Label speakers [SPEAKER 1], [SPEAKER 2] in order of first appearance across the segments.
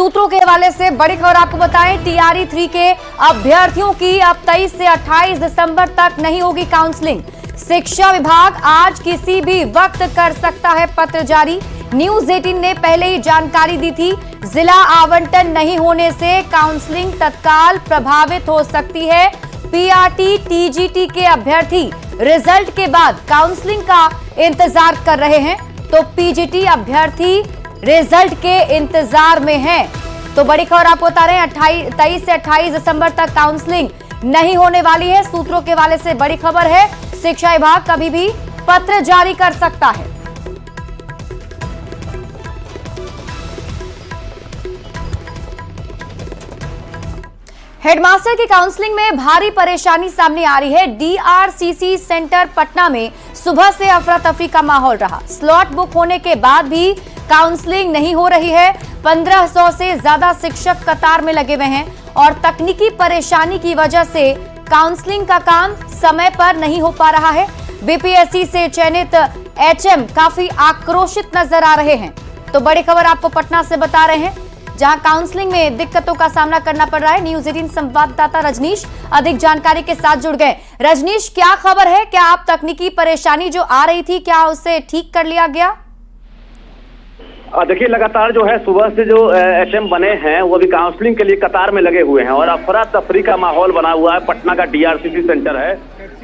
[SPEAKER 1] सूत्रों के हवाले से बड़ी खबर आपको बताएं, टीआरई 3 के अभ्यर्थियों की अब 23 से 28 दिसंबर तक नहीं होगी काउंसलिंग। शिक्षा विभाग आज किसी भी वक्त कर सकता है पत्र जारी। न्यूज 18 ने पहले ही जानकारी दी थी, जिला आवंटन नहीं होने से काउंसलिंग तत्काल प्रभावित हो सकती है। पीआरटी टीजीटी के अभ्यर्थी रिजल्ट के बाद काउंसलिंग का इंतजार कर रहे हैं, तो पीजीटी अभ्यर्थी रिजल्ट के इंतजार में हैं। तो बड़ी खबर आपको बता रहे हैं, 23 से 28 दिसंबर तक काउंसलिंग नहीं होने वाली है। सूत्रों के हवाले से बड़ी खबर है, शिक्षा विभाग कभी भी पत्र जारी कर सकता है। हेडमास्टर की काउंसलिंग में भारी परेशानी सामने आ रही है। डीआरसीसी सेंटर पटना में सुबह से अफरा तफरी का माहौल रहा। स्लॉट बुक होने के बाद भी काउंसलिंग नहीं हो रही है। 1500 से ज्यादा शिक्षक कतार में लगे हुए हैं और तकनीकी परेशानी की वजह से काउंसलिंग का काम समय पर नहीं हो पा रहा है। बीपीएससी से चयनित एचएम काफी आक्रोशित नजर आ रहे हैं। तो बड़ी खबर आपको पटना से बता रहे हैं, जहां काउंसलिंग में दिक्कतों का सामना करना पड़ रहा है। न्यूज 18 संवाददाता रजनीश अधिक जानकारी के साथ जुड़ गए। रजनीश, क्या खबर है? क्या आप तकनीकी परेशानी जो आ रही थी, क्या उसे ठीक कर लिया गया?
[SPEAKER 2] देखिए, लगातार जो है सुबह से जो एचएम बने हैं वो भी काउंसलिंग के लिए कतार में लगे हुए हैं और अफरा तफरी का माहौल बना हुआ है। पटना का डीआरसीसी सेंटर है,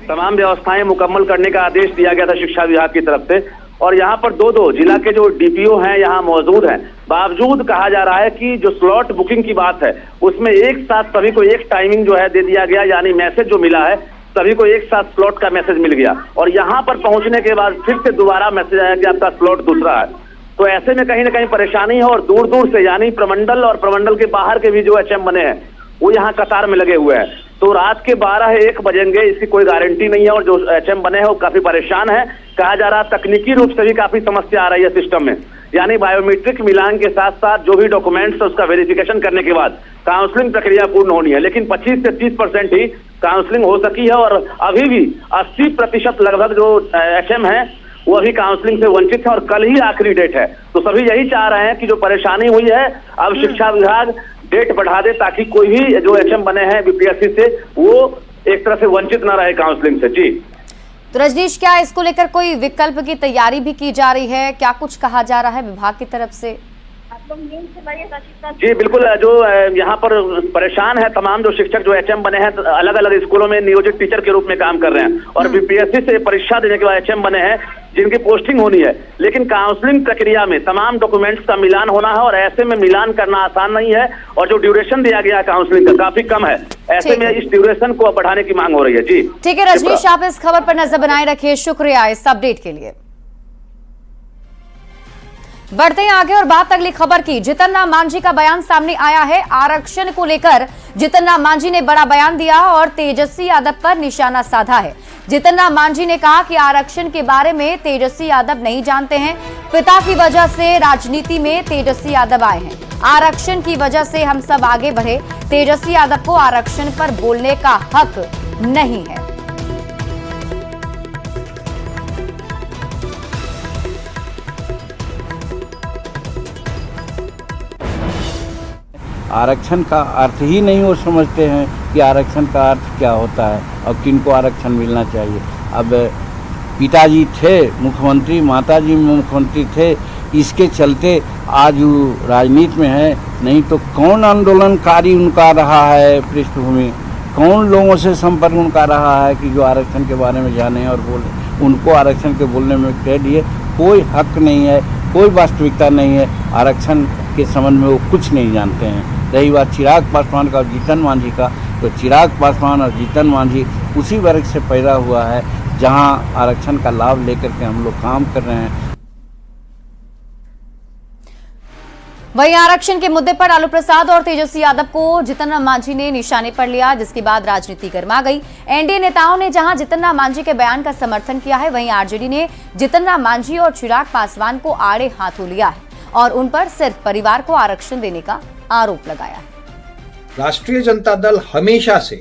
[SPEAKER 2] तमाम व्यवस्थाएं मुकम्मल करने का आदेश दिया गया था शिक्षा विभाग की तरफ से और यहाँ पर दो जिला के जो डीपीओ हैं यहाँ मौजूद हैं। बावजूद कहा जा रहा है कि जो स्लॉट बुकिंग की बात है उसमें एक साथ सभी को एक टाइमिंग जो है दे दिया गया, यानी मैसेज जो मिला है सभी को एक साथ स्लॉट का मैसेज मिल गया और यहाँ पर पहुंचने के बाद फिर से दोबारा मैसेज आया कि आपका स्लॉट दूसरा है। तो ऐसे में कहीं ना कहीं परेशानी है और दूर दूर से यानी प्रमंडल और प्रमंडल के बाहर के भी जो एचएम बने हैं वो यहाँ कतार में लगे हुए हैं। तो रात के 12-1 बजेंगे इसकी कोई गारंटी नहीं है और जो एचएम बने हैं वो काफी परेशान है। कहा जा रहा है तकनीकी रूप से भी काफी समस्या आ रही है सिस्टम में, यानी बायोमेट्रिक मिलान के साथ साथ जो भी डॉक्यूमेंट्स है उसका वेरिफिकेशन करने के बाद काउंसलिंग प्रक्रिया पूर्ण होनी है, लेकिन 25 से 30% ही काउंसलिंग हो सकी है और अभी भी 80% लगभग जो एचएम है वो अभी काउंसलिंग से वंचित है और कल ही आखिरी डेट है। तो सभी यही चाह रहे हैं कि जो परेशानी हुई है अब शिक्षा विभाग डेट बढ़ा दे ताकि कोई भी जो एचएम बने हैं बीपीएससी से वो एक तरह से वंचित न रहे काउंसलिंग से। जी
[SPEAKER 1] तो रजनीश, क्या इसको लेकर कोई विकल्प की तैयारी भी की जा रही है? क्या कुछ कहा जा रहा है विभाग की तरफ से?
[SPEAKER 2] जी बिल्कुल, जो यहाँ पर परेशान है तमाम जो शिक्षक जो एचएम बने हैं अलग अलग स्कूलों में नियोजित टीचर के रूप में काम कर रहे हैं और बीपीएससी से परीक्षा देने के बाद एचएम बने हैं जिनकी पोस्टिंग होनी है, लेकिन काउंसलिंग प्रक्रिया में तमाम डॉक्यूमेंट्स का मिलान होना है और ऐसे में मिलान करना आसान नहीं है और जो ड्यूरेशन दिया गया है काउंसलिंग का काफी कम है। ऐसे में इस ड्यूरेशन को बढ़ाने की मांग हो रही है। जी
[SPEAKER 1] ठीक है रजनीश, आप इस खबर पर नजर बनाए रखिए। शुक्रिया इस अपडेट के लिए। बढ़ते हैं आगे और बात अगली खबर की। जीतन राम मांझी का बयान सामने आया है। आरक्षण को लेकर जीतन राम मांझी ने बड़ा बयान दिया और तेजस्वी यादव पर निशाना साधा है। जीतन राम मांझी ने कहा कि आरक्षण के बारे में तेजस्वी यादव नहीं जानते हैं। पिता की वजह से राजनीति में तेजस्वी यादव आए हैं। आरक्षण की वजह से हम सब आगे बढ़े। तेजस्वी यादव को आरक्षण पर बोलने का हक नहीं है।
[SPEAKER 3] आरक्षण का अर्थ ही नहीं वो समझते हैं कि आरक्षण का अर्थ क्या होता है और किनको आरक्षण मिलना चाहिए। अब पिताजी थे मुख्यमंत्री, माताजी मुख्यमंत्री थे, इसके चलते आज वो राजनीति में है। नहीं तो कौन आंदोलनकारी उनका रहा है पृष्ठभूमि, कौन लोगों से संपर्क उनका रहा है कि जो आरक्षण के बारे में जाने और बोले। उनको आरक्षण के बोलने में कह दिए कोई हक नहीं है, कोई वास्तविकता नहीं है। आरक्षण के संबंध में वो कुछ नहीं जानते हैं। रही बात चिराग पासवान का और जीतन मांझी का, तो चिराग पासवान और जीतन मांझी उसी वर्ग से पैदा हुआ है जहां आरक्षण का लाभ लेकर के हम लोग काम कर रहे हैं।
[SPEAKER 1] वहीं आरक्षण के मुद्दे पर लालू प्रसाद और तेजस्वी यादव को जीतन राम मांझी ने निशाने पर लिया, जिसके बाद राजनीति गर्मा गई। एनडीए नेताओं ने जहां जीतन राम मांझी के बयान का समर्थन किया है, वहीं आरजेडी ने जीतन राम मांझी और चिराग पासवान को आड़े हाथों लिया है और उन पर सिर्फ परिवार को आरक्षण देने का आरोप लगाया है।
[SPEAKER 4] राष्ट्रीय जनता दल हमेशा से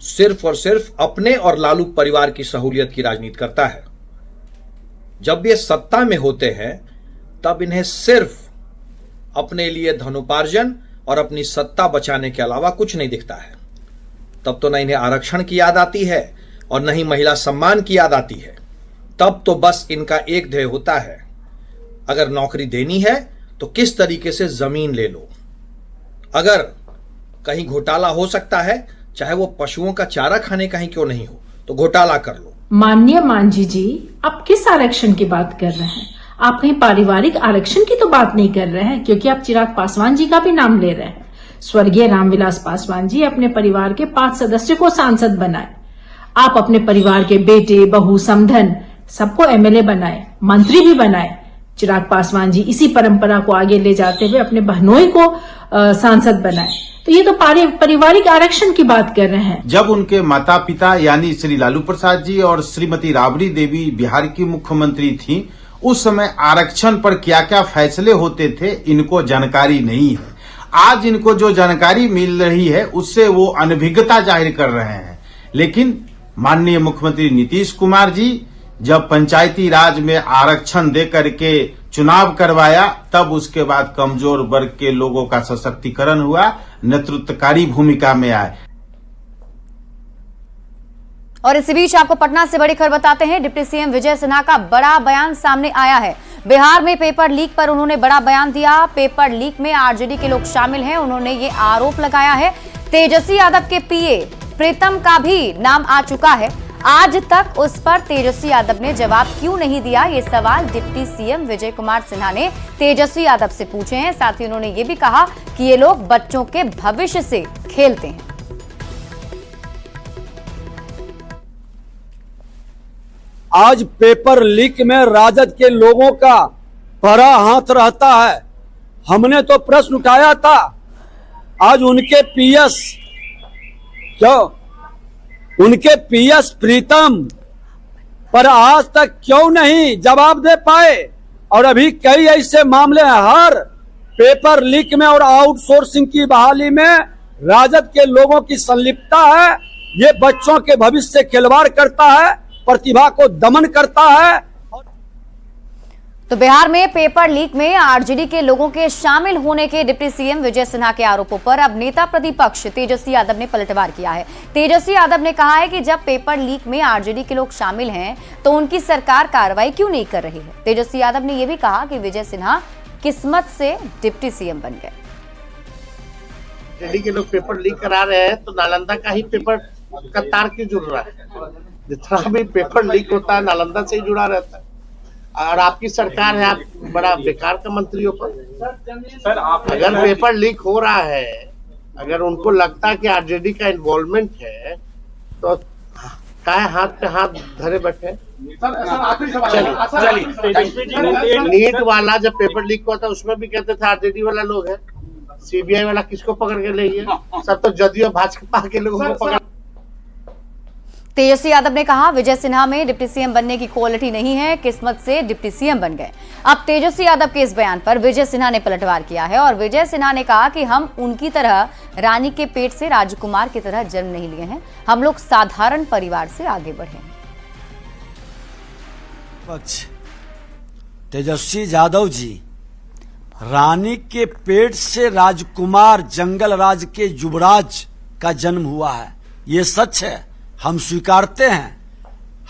[SPEAKER 4] सिर्फ और सिर्फ अपने और लालू परिवार की सहूलियत की राजनीति करता है। जब ये सत्ता में होते हैं तब इन्हें सिर्फ अपने लिए धनोपार्जन और अपनी सत्ता बचाने के अलावा कुछ नहीं दिखता है। तब तो न इन्हें आरक्षण की याद आती है और न ही महिला सम्मान की याद आती है। तब तो बस इनका एक ध्येय होता है, अगर नौकरी देनी है तो किस तरीके से जमीन ले लो। अगर कहीं घोटाला हो सकता है, चाहे वो पशुओं का चारा खाने का ही क्यों नहीं हो, तो घोटाला कर लो।
[SPEAKER 5] माननीय मांझी जी, आप किस आरक्षण की बात कर रहे हैं? आप कहीं पारिवारिक आरक्षण की तो बात नहीं कर रहे हैं, क्योंकि आप चिराग पासवान जी का भी नाम ले रहे हैं। स्वर्गीय रामविलास पासवान जी अपने परिवार के 5 सदस्य को सांसद बनाए। आप अपने परिवार के बेटे, बहू, समधन सबको एमएलए बनाए, मंत्री भी बनाए। चिराग पासवान जी इसी परंपरा को आगे ले जाते हुए अपने बहनोई को सांसद बनाए। तो ये तो पारिवारिक आरक्षण की बात कर रहे हैं।
[SPEAKER 6] जब उनके माता पिता यानी श्री लालू प्रसाद जी और श्रीमती राबड़ी देवी बिहार की मुख्यमंत्री थी, उस समय आरक्षण पर क्या क्या फैसले होते थे इनको जानकारी नहीं है। आज इनको जो जानकारी मिल रही है उससे वो अनभिज्ञता जाहिर कर रहे हैं। लेकिन माननीय मुख्यमंत्री नीतीश कुमार जी जब पंचायती राज में आरक्षण दे करके चुनाव करवाया, तब उसके बाद कमजोर वर्ग के लोगों का सशक्तिकरण हुआ, नेतृत्वकारी भूमिका में आए।
[SPEAKER 1] और इसी बीच आपको पटना से बड़ी खबर बताते हैं। डिप्टी सीएम विजय सिन्हा का बड़ा बयान सामने आया है। बिहार में पेपर लीक पर उन्होंने बड़ा बयान दिया। पेपर लीक में आरजेडी के लोग शामिल हैं। उन्होंने ये आरोप लगाया है। तेजस्वी यादव के पीए प्रीतम का भी नाम आ चुका है। आज तक उस पर तेजस्वी यादव ने जवाब क्यों नहीं दिया, ये सवाल डिप्टी सीएम विजय कुमार सिन्हा ने तेजस्वी यादव से पूछे हैं। साथ ही उन्होंने ये भी कहा कि ये लोग बच्चों के भविष्य से खेलते हैं।
[SPEAKER 7] आज पेपर लीक में राजद के लोगों का बड़ा हाथ रहता है। हमने तो प्रश्न उठाया था, आज उनके पीएस प्रीतम पर आज तक क्यों नहीं जवाब दे पाए। और अभी कई ऐसे मामले हैं, हर पेपर लीक में और आउटसोर्सिंग की बहाली में राजद के लोगों की संलिप्तता है। ये बच्चों के भविष्य से खिलवाड़ करता है, प्रतिभा को दमन करता है।
[SPEAKER 1] तो बिहार में पेपर लीक में आरजेडी के लोगों के शामिल होने के डिप्टी सीएम विजय सिन्हा के आरोपों पर अब नेता प्रतिपक्ष तेजस्वी यादव ने पलटवार किया है। तेजस्वी यादव ने कहा है कि जब पेपर लीक में आरजेडी के लोग शामिल हैं तो उनकी सरकार कार्रवाई क्यों नहीं कर रही है। तेजस्वी यादव ने यह भी कहा कि विजय सिन्हा किस्मत से डिप्टी सीएम बन गए।
[SPEAKER 8] आरजेडी के लोग पेपर लीक करा रहे हैं तो नालंदा का ही पेपर का तार क्यों जुड़ रहा है? जितना भी पेपर लीक होता है नालंदा से ही जुड़ा रहता है। और आपकी सरकार है, आप बड़ा बेकार का मंत्री हो। पर अगर पेपर लीक हो रहा है, अगर उनको लगता है कि आरजेडी का इन्वॉल्वमेंट है, तो काय हाथ पे हाथ धरे बैठे। नीट वाला जब पेपर लीक हुआ था उसमें भी कहते थे आरजेडी वाला लोग है। सीबीआई वाला किसको पकड़ के ले गया? सब तो जदयू भाजपा के लोगों को पकड़।
[SPEAKER 1] तेजस्वी यादव ने कहा विजय सिन्हा में डिप्टी सीएम बनने की क्वालिटी नहीं है, किस्मत से डिप्टी सीएम बन गए। अब तेजस्वी यादव के इस बयान पर विजय सिन्हा ने पलटवार किया है और विजय सिन्हा ने कहा कि हम उनकी तरह रानी के पेट से राजकुमार की तरह जन्म नहीं लिए हैं, हम लोग साधारण परिवार से आगे बढ़े।
[SPEAKER 7] तेजस्वी यादव जी, रानी के पेट से राजकुमार, जंगल राज के युवराज का जन्म हुआ है, ये सच है, हम स्वीकारते हैं।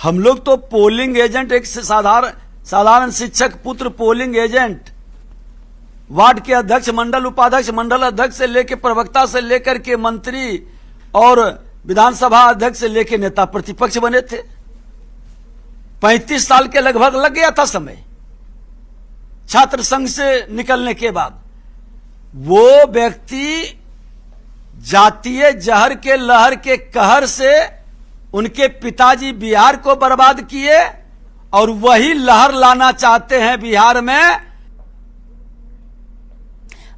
[SPEAKER 7] हम लोग तो पोलिंग एजेंट, एक से साधारण शिक्षक पुत्र पोलिंग एजेंट, वार्ड के अध्यक्ष, मंडल उपाध्यक्ष, मंडल अध्यक्ष से लेकर प्रवक्ता से लेकर के मंत्री और विधानसभा अध्यक्ष से लेकर नेता प्रतिपक्ष बने थे। 35 साल के लगभग लग गया था समय छात्र संघ से निकलने के बाद। वो व्यक्ति जातीय जहर के लहर के कहर से उनके पिताजी बिहार को बर्बाद किए और वही लहर लाना चाहते हैं बिहार में।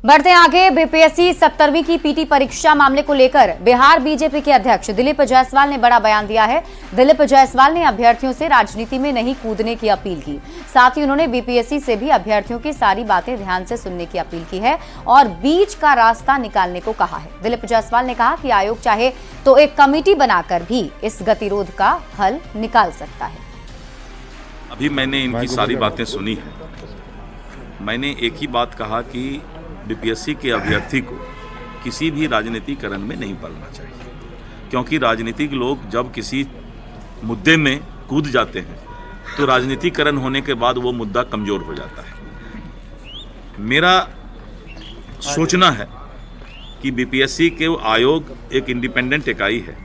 [SPEAKER 1] बढ़ते आगे, बीपीएससी 70वीं की पीटी परीक्षा मामले को लेकर बिहार बीजेपी के अध्यक्ष दिलीप जायसवाल ने बड़ा बयान दिया है। दिलीप जायसवाल ने अभ्यर्थियों से राजनीति में नहीं कूदने की अपील की। साथ ही उन्होंने बीपीएससी से भी अभ्यर्थियों की सारी बातें ध्यान से सुनने की अपील की है और बीच का रास्ता निकालने को कहा है। दिलीप जायसवाल ने कहा कि आयोग चाहे तो एक कमेटी बनाकर भी इस गतिरोध का हल निकाल सकता है।
[SPEAKER 9] अभी मैंने इनकी सारी बातें सुनी है। मैंने एक ही बात कहा कि बीपीएससी के अभ्यर्थी को किसी भी राजनीतिकरण में नहीं पड़ना चाहिए, क्योंकि राजनीतिक लोग जब किसी मुद्दे में कूद जाते हैं तो राजनीतिकरण होने के बाद वो मुद्दा कमज़ोर हो जाता है। मेरा सोचना है कि बीपीएससी के आयोग एक इंडिपेंडेंट इकाई है।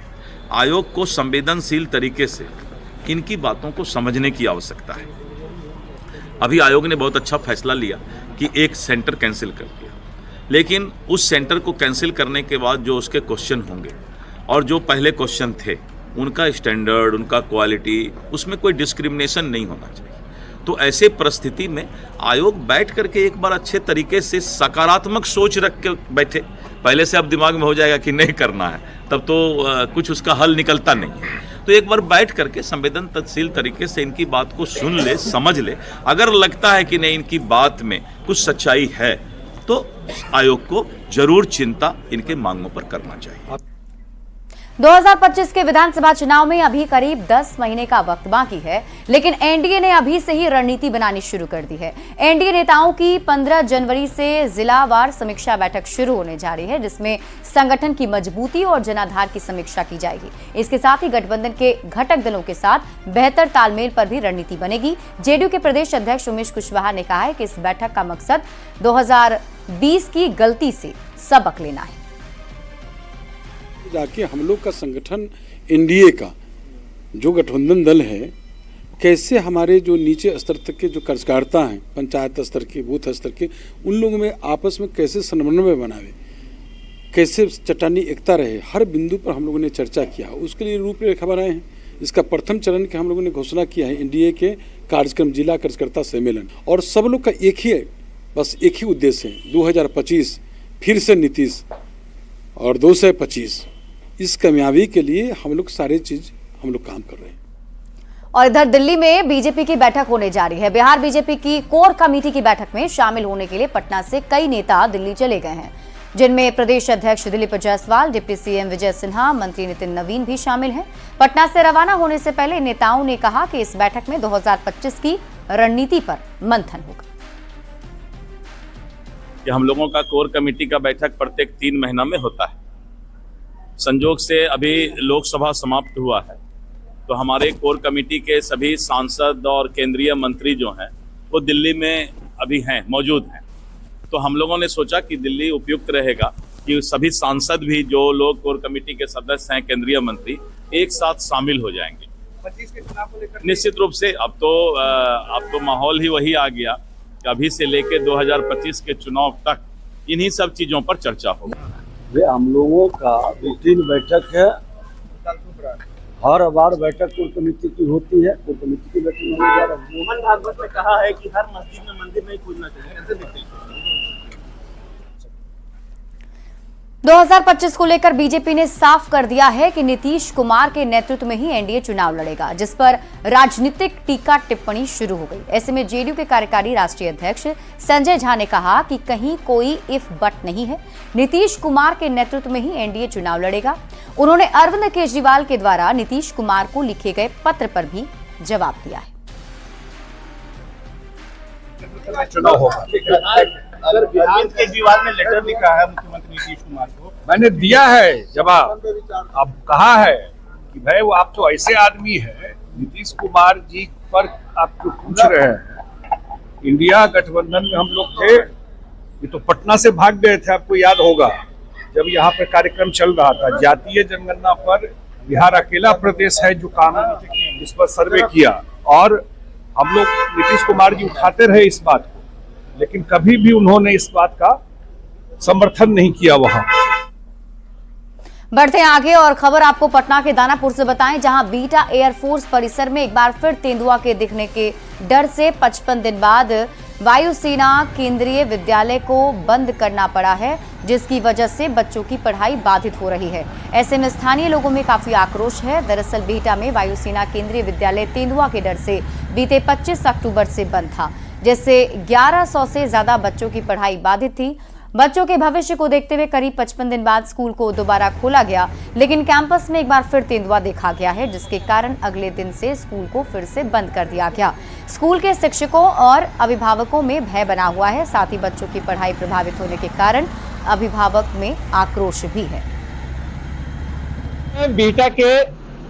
[SPEAKER 9] आयोग को संवेदनशील तरीके से इनकी बातों को समझने की आवश्यकता है। अभी आयोग ने बहुत अच्छा फैसला लिया कि एक सेंटर कैंसिल कर दिया, लेकिन उस सेंटर को कैंसिल करने के बाद जो उसके क्वेश्चन होंगे और जो पहले क्वेश्चन थे उनका स्टैंडर्ड, उनका क्वालिटी, उसमें कोई डिस्क्रिमिनेशन नहीं होना चाहिए। तो ऐसे परिस्थिति में आयोग बैठ करके एक बार अच्छे तरीके से सकारात्मक सोच रख के बैठे। पहले से अब दिमाग में हो जाएगा कि नहीं करना है, तब तो कुछ उसका हल निकलता नहीं है। तो एक बार बैठ करके संवेदनशील तरीके से इनकी बात को सुन ले, समझ ले। अगर लगता है कि नहीं इनकी बात में कुछ सच्चाई है तो आयोग को जरूर चिंता इनके मांगों पर करना चाहिए।
[SPEAKER 1] 2025 के विधानसभा चुनाव में अभी करीब 10 महीने का वक्त बाकी है, लेकिन एनडीए ने अभी से ही रणनीति बनानी शुरू कर दी है। एनडीए नेताओं की 15 जनवरी से जिलावार समीक्षा बैठक शुरू होने जा रही है, जिसमें संगठन की मजबूती और जनाधार की समीक्षा की जाएगी। इसके साथ ही गठबंधन के घटक दलों के साथ बेहतर तालमेल पर भी रणनीति बनेगी। जेडीयू के प्रदेश अध्यक्ष उमेश कुशवाहा ने कहा है कि इस बैठक का मकसद 2020 की गलती से सबक लेना है।
[SPEAKER 10] जाके हम लोग का संगठन एनडीए का जो गठबंधन दल है, कैसे हमारे जो नीचे स्तर तक के जो कार्यकर्ता हैं, पंचायत स्तर के, बूथ स्तर के, उन लोगों में आपस में कैसे समन्वय बनावे, कैसे चट्टानी एकता रहे, हर बिंदु पर हम लोगों ने चर्चा किया। उसके लिए रूपरेखा बनाए हैं। इसका प्रथम चरण के हम लोगों ने घोषणा किया है एनडीए के कार्यक्रम जिला कार्यकर्ता सम्मेलन, और सब लोग का एक ही उद्देश्य है 2025 फिर से नीतीश और 225। इस कामयाबी के लिए हम लोग सारे चीज हम लोग काम कर रहे हैं।
[SPEAKER 1] और इधर दिल्ली में बीजेपी की बैठक होने जा रही है। बिहार बीजेपी की कोर कमेटी की बैठक में शामिल होने के लिए पटना से कई नेता दिल्ली चले गए हैं, जिनमें प्रदेश अध्यक्ष दिलीप जायसवाल, डिप्टी सीएम विजय सिन्हा, मंत्री नितिन नवीन भी शामिल हैं। पटना से रवाना होने से पहले नेताओं ने कहा कि इस बैठक में 2025 की रणनीति पर मंथन होगा।
[SPEAKER 9] हम लोगों का कोर कमेटी का बैठक प्रत्येक 3 महीना में होता है। संजोग से अभी लोकसभा समाप्त हुआ है, तो हमारे कोर कमेटी के सभी सांसद और केंद्रीय मंत्री जो हैं वो दिल्ली में अभी हैं, मौजूद हैं। तो हम लोगों ने सोचा कि दिल्ली उपयुक्त रहेगा कि सभी सांसद भी जो लोग कोर कमेटी के सदस्य हैं, केंद्रीय मंत्री, एक साथ शामिल हो जाएंगे। 25 के चुनाव को लेकर निश्चित रूप से अब तो माहौल ही वही आ गया कि अभी से लेकर 2025 के चुनाव तक इन्हीं सब चीजों पर चर्चा होगी।
[SPEAKER 3] हम लोगों का रूटीन बैठक है, हर बार बैठक कोर कमेटी की होती है। कोर कमेटी की बैठक में जा रहा है।
[SPEAKER 8] मोहन भागवत ने कहा है कि हर मस्जिद में मंदिर नहीं पूजना चाहिए, कैसे देखते हैं?
[SPEAKER 1] 2025 को लेकर बीजेपी ने साफ कर दिया है कि नीतीश कुमार के नेतृत्व में ही एनडीए चुनाव लड़ेगा, जिस पर राजनीतिक टीका टिप्पणी शुरू हो गई। ऐसे में जेडीयू के कार्यकारी राष्ट्रीय अध्यक्ष संजय झा ने कहा कि कहीं कोई इफ बट नहीं है, नीतीश कुमार के नेतृत्व में ही एनडीए चुनाव लड़ेगा। उन्होंने अरविंद केजरीवाल के द्वारा नीतीश कुमार को लिखे गए पत्र पर भी जवाब दिया है।
[SPEAKER 8] चुनाव होगा। अगर अरविंद केजरीवाल ने लेटर लिखा है मुख्यमंत्री नीतीश कुमार को,
[SPEAKER 11] मैंने दिया है जवाब। अब कहा है कि भाई वो आप तो ऐसे आदमी है, नीतीश कुमार जी पर आप जो पूछ रहे हैं, इंडिया गठबंधन में हम लोग थे, ये तो पटना से भाग गए थे, आपको याद होगा जब यहाँ पे कार्यक्रम चल रहा था जातीय जनगणना पर। बिहार अकेला प्रदेश है जो काम इस पर सर्वे किया, और हम लोग नीतीश कुमार जी उठाते रहे इस बात को, लेकिन कभी भी उन्होंने इस बात का समर्थन नहीं किया। वहां
[SPEAKER 1] बढ़ते हैं आगे और खबर आपको पटना के दानापुर से बताएं, जहां बीटा एयरफोर्स परिसर में एक बार फिर तेंदुआ के दिखने के डर से 55 दिन बाद वायुसेना केंद्रीय विद्यालय को बंद करना पड़ा है, जिसकी वजह से बच्चों की पढ़ाई बाधित हो रही है। ऐसे में स्थानीय लोगों में काफी आक्रोश है। दरअसल बीटा में वायुसेना केंद्रीय विद्यालय तेंदुआ के डर से बीते 25 अक्टूबर से बंद था, जिससे 1100 से ज्यादा बच्चों की पढ़ाई बाधित थी। बच्चों के भविष्य को देखते हुए करीब 55 दिन बाद स्कूल को दोबारा खोला गया, लेकिन कैंपस में एक बार फिर तेंदुआ देखा गया है, जिसके कारण अगले दिन से स्कूल को फिर से बंद कर दिया गया। स्कूल के शिक्षकों और अभिभावकों में भय बना हुआ है। साथ ही बच्चों की पढ़ाई प्रभावित होने के कारण अभिभावक में आक्रोश भी है।
[SPEAKER 12] बिहटा के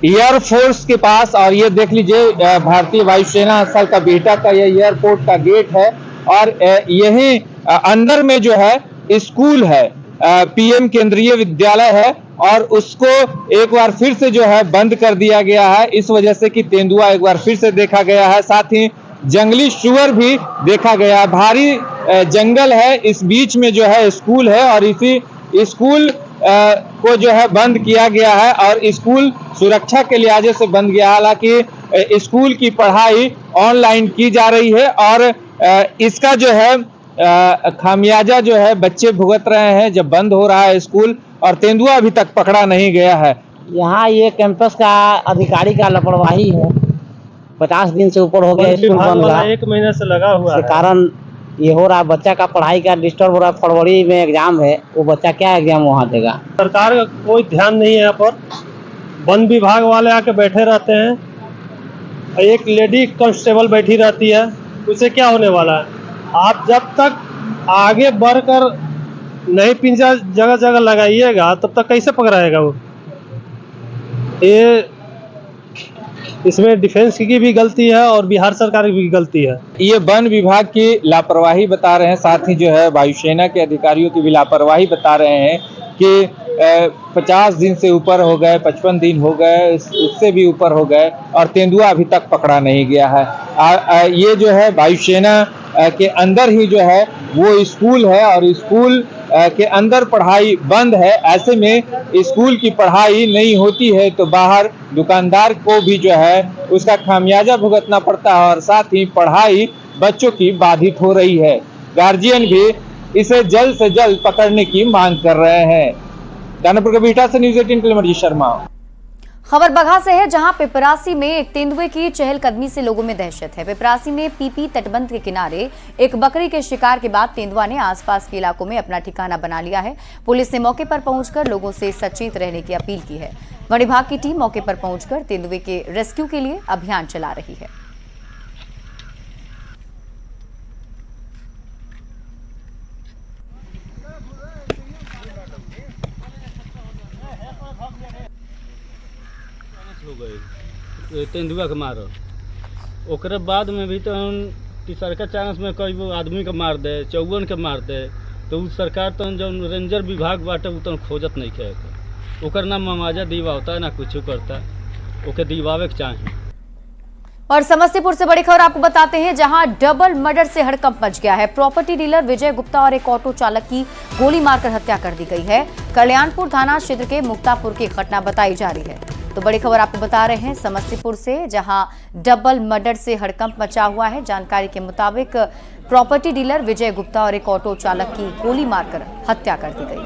[SPEAKER 12] एयरफोर्स के पास, और ये देख लीजिए भारतीय वायुसेना स्थल का बिहटा का ये एयरपोर्ट का गेट है, और यही अंदर में जो है स्कूल है, पीएम केंद्रीय विद्यालय है, और उसको एक बार फिर से जो है बंद कर दिया गया है इस वजह से कि तेंदुआ एक बार फिर से देखा गया है। साथ ही जंगली सुअर भी देखा गया है। भारी जंगल है, इस बीच में जो है स्कूल है, और इसी स्कूल को जो है बंद किया गया है, और स्कूल सुरक्षा के लिहाजे से बंद गया। हालांकि स्कूल की पढ़ाई ऑनलाइन की जा रही है, और इसका जो है खामियाजा जो है बच्चे भुगत रहे हैं जब बंद हो रहा है स्कूल, और तेंदुआ अभी तक पकड़ा नहीं गया है।
[SPEAKER 13] यहाँ ये कैंपस का अधिकारी का लापरवाही है। 50 दिन से ऊपर हो गया स्कूल बंद रहा,
[SPEAKER 14] 1 महीने से लगा हुआ है।
[SPEAKER 13] कारण ये हो रहा है, बच्चा का पढ़ाई का डिस्टर्ब हो रहा है। फरवरी में एग्जाम है, वो बच्चा क्या एग्जाम वहाँ देगा?
[SPEAKER 14] सरकार का कोई ध्यान नहीं है यहाँ पर। वन विभाग वाले आके बैठे रहते हैं, एक लेडी कांस्टेबल बैठी रहती है, उससे क्या होने वाला है? आप जब तक आगे बढ़कर नहीं पिंजरा जगह जगह लगाइएगा तब तक कैसे पकड़ाएगा वो? ये इसमें डिफेंस की भी गलती है और बिहार सरकार की भी गलती है।
[SPEAKER 12] ये वन विभाग की लापरवाही बता रहे हैं, साथ ही जो है वायुसेना के अधिकारियों की भी लापरवाही बता रहे हैं कि 50 दिन से ऊपर हो गए, 55 दिन हो गए, उससे भी ऊपर हो गए, और तेंदुआ अभी तक पकड़ा नहीं गया है। ये जो है वायुसेना के अंदर ही जो है वो स्कूल है, और स्कूल के अंदर पढ़ाई बंद है। ऐसे में स्कूल की पढ़ाई नहीं होती है तो बाहर दुकानदार को भी जो है उसका खामियाजा भुगतना पड़ता है, और साथ ही पढ़ाई बच्चों की बाधित हो रही है। गार्जियन भी इसे जल्द से जल्द पकड़ने की मांग कर रहे हैं। दानापुर के बिहटा से न्यूज़ 18 के लिए मर्जी शर्मा।
[SPEAKER 1] खबर बगहा से है, जहां पिपरासी में एक तेंदुए की चहलकदमी से लोगों में दहशत है। पिपरासी में पीपी तटबंध के किनारे एक बकरी के शिकार के बाद तेंदुआ ने आसपास के इलाकों में अपना ठिकाना बना लिया है। पुलिस ने मौके पर पहुंचकर लोगों से सचेत रहने की अपील की है। वन विभाग की टीम मौके पर पहुंचकर तेंदुए के रेस्क्यू के लिए अभियान चला रही है।
[SPEAKER 14] तेंदुआ के मारो, ओकरे बाद में भी तो तीसरका चांस में कई आदमी के मार दे, 54 के मार दे, तो उ सरकार तो जो रेंजर विभाग बाटे उ तो खोजत नहीं है। ओकर ना मुआवजा दीवा होता है ना कुछ करता, ओके दीवावे के चाहिए।
[SPEAKER 1] और समस्तीपुर से बड़ी खबर आपको बताते हैं, जहां डबल मर्डर से हड़कंप मच गया है। प्रॉपर्टी डीलर विजय गुप्ता और एक ऑटो चालक की गोली मारकर हत्या कर दी गई है। कल्याणपुर थाना क्षेत्र के मुक्तापुर की घटना बताई जा रही है। तो बड़ी खबर आपको बता रहे हैं समस्तीपुर से, जहां डबल मर्डर से हड़कंप मचा हुआ है। जानकारी के मुताबिक प्रॉपर्टी डीलर विजय गुप्ता और एक ऑटो चालक की गोली मारकर हत्या कर दी गई।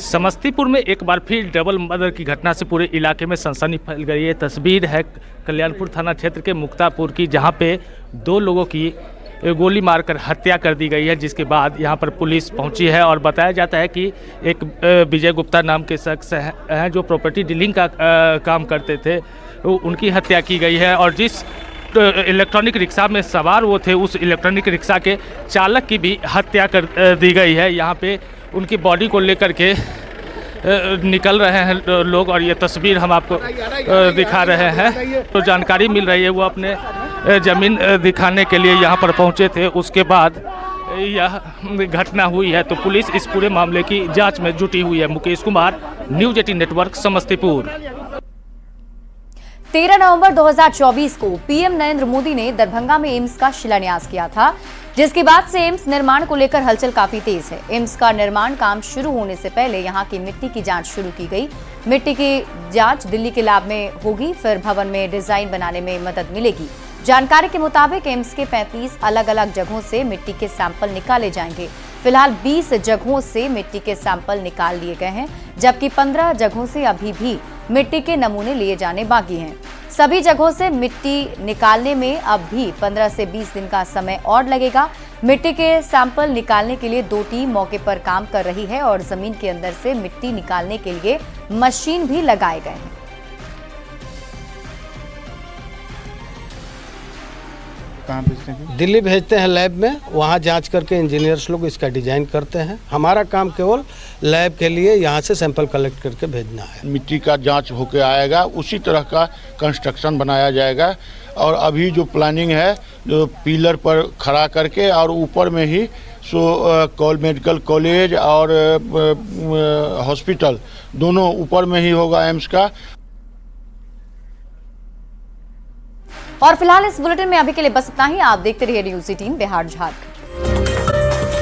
[SPEAKER 15] समस्तीपुर में एक बार फिर डबल मर्डर की घटना से पूरे इलाके में सनसनी फैल गई है। तस्वीर है कल्याणपुर थाना क्षेत्र के मुक्तापुर की, जहां पे 2 लोगों की गोली मारकर हत्या कर दी गई है, जिसके बाद यहां पर पुलिस पहुंची है। और बताया जाता है कि एक विजय गुप्ता नाम के शख्स हैं जो प्रॉपर्टी डीलिंग का काम करते थे, उनकी हत्या की गई है। और जिस इलेक्ट्रॉनिक रिक्शा में सवार वो थे, उस इलेक्ट्रॉनिक रिक्शा के चालक की भी हत्या कर दी गई है। यहाँ पे उनकी बॉडी को लेकर के निकल रहे हैं लोग, और ये तस्वीर हम आपको दिखा रहे हैं। तो जानकारी मिल रही है वो अपने ज़मीन दिखाने के लिए यहाँ पर पहुँचे थे, उसके बाद यह घटना हुई है। तो पुलिस इस पूरे मामले की जांच में जुटी हुई है। Mukesh Kumar, news 18 network, Samastipur.
[SPEAKER 1] 13 नवंबर 2024 को पीएम नरेंद्र मोदी ने दरभंगा में एम्स का शिलान्यास किया था, जिसके बाद से एम्स निर्माण को लेकर हलचल काफी तेज है। एम्स का निर्माण काम शुरू होने से पहले यहां की मिट्टी की जांच शुरू की गई। मिट्टी की जांच दिल्ली के लैब में होगी, फिर भवन में डिजाइन बनाने में मदद मिलेगी। जानकारी के मुताबिक एम्स के 35 अलग अलग जगहों से मिट्टी के सैंपल निकाले जाएंगे। फिलहाल 20 जगहों से मिट्टी के सैंपल निकाल लिए गए हैं, जबकि 15 जगहों से अभी भी मिट्टी के नमूने लिए जाने बाकी हैं। सभी जगहों से मिट्टी निकालने में अब भी 15 से 20 दिन का समय और लगेगा। मिट्टी के सैंपल निकालने के लिए 2 टीम मौके पर काम कर रही है और जमीन के अंदर से मिट्टी निकालने के लिए मशीन भी लगाए गए हैं।
[SPEAKER 8] दिल्ली भेजते हैं लैब में, वहाँ जांच करके इंजीनियर्स लोग इसका डिजाइन करते हैं। हमारा काम केवल लैब के लिए यहाँ से सैंपल कलेक्ट करके भेजना है।
[SPEAKER 16] मिट्टी का जांच होके आएगा, उसी तरह का कंस्ट्रक्शन बनाया जाएगा। और अभी जो प्लानिंग है, जो पिलर पर खड़ा करके और ऊपर में ही मेडिकल कॉलेज और हॉस्पिटल दोनों ऊपर में ही होगा एम्स का।
[SPEAKER 1] और फिलहाल इस बुलेटिन में अभी के लिए बस इतना ही। आप देखते रहिए न्यूज़ 18 बिहार झारखंड।